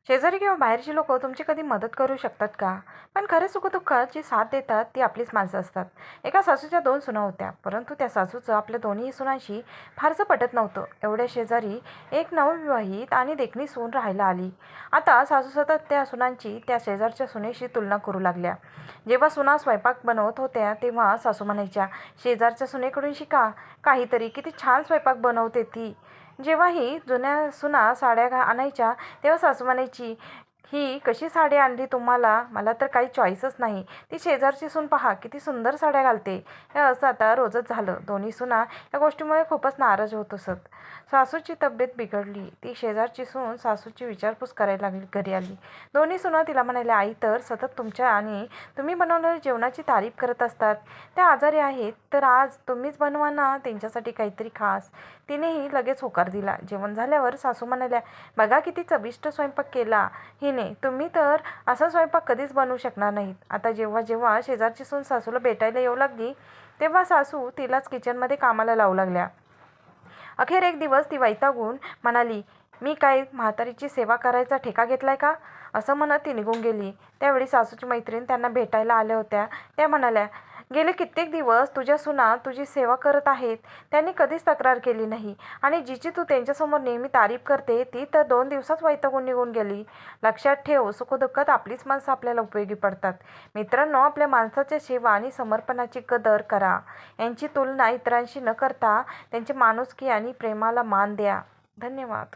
शेजारी किंवा बाहेरची लोक तुमची कधी मदत करू शकतात का? पण खरे सुखदुःखात जी साथ देतात ती आपलीच माणसं असतात. एका सासूच्या 2 सुना होत्या, परंतु त्या सासूचं आपल्या दोन्ही सुनांशी फारसं पटत नव्हतं. एवढ्या शेजारी एक नवविवाहित आणि देखणी सून राहायला आली. आता सासू सतत त्या सुनांची त्या शेजारच्या सुनेशी तुलना करू लागल्या. जेव्हा सुना स्वयंपाक बनवत होत्या तेव्हा सासू म्हणायच्या, शेजारच्या सुनेकडून शिका काहीतरी, किती छान स्वयंपाक बनवते ती. जेव्हा ही जुन्या सुना साड्या आणायच्या तेव्हा सासू म्हणायची, ही कशी साडी आणली तुम्हाला? मला तर काही चॉईसच नाही. ती शेजारची सून पहा किती सुंदर साड्या घालते. हे असं आता रोजच झालं. दोन्ही सुना या गोष्टीमुळे खूपच नाराज होत असत. सासूची तब्येत बिघडली. ती शेजारची सून सासूची विचारपूस करायला लागली. घरी आली. दोन्ही सुना तिला म्हणाल्या, आई तर सतत तुमच्या आणि तुम्ही बनवलेल्या जेवणाची तारीफ करत असतात. त्या आजारी आहेत तर आज तुम्हीच बनवा ना त्यांच्यासाठी काहीतरी खास. तिनेही लगेच होकार दिला. जेवण झाल्यावर सासू म्हणाल्या, बघा किती चविष्ट स्वयंपाक केला हिने. तुम्ही तर असा स्वयंपाक कधीच बनवू शकणार नाहीत. आता जेव्हा जेव्हा शेजारची सून सासूला भेटायला येऊ लागली तेव्हा सासू तिलाच किचनमध्ये कामाला लावू लागल्या. अखेर एक दिवस ती वैतागून म्हणाली, मी काय म्हातारीची सेवा करायचा ठेका घेतलाय का? असं म्हणत ती निघून गेली. त्यावेळी सासूची मैत्रीण त्यांना भेटायला आल्या होत्या. त्या म्हणाल्या, गेले कित्येक दिवस तुझ्या सुना तुझी सेवा करत आहेत. त्यांनी कधीच तक्रार केली नाही आणि जिची तू त्यांच्यासमोर नेहमी तारीफ करते ती तर 2 दिवसात वैतागून निघून गेली. लक्षात ठेव, सुखदुःखात आपलीच माणसं आपल्याला उपयोगी पडतात. मित्रांनो, आपल्या माणसाच्या सेवा आणि समर्पणाची कदर करा. यांची तुलना इतरांशी न करता त्यांची माणुसकी आणि प्रेमाला मान द्या. धन्यवाद.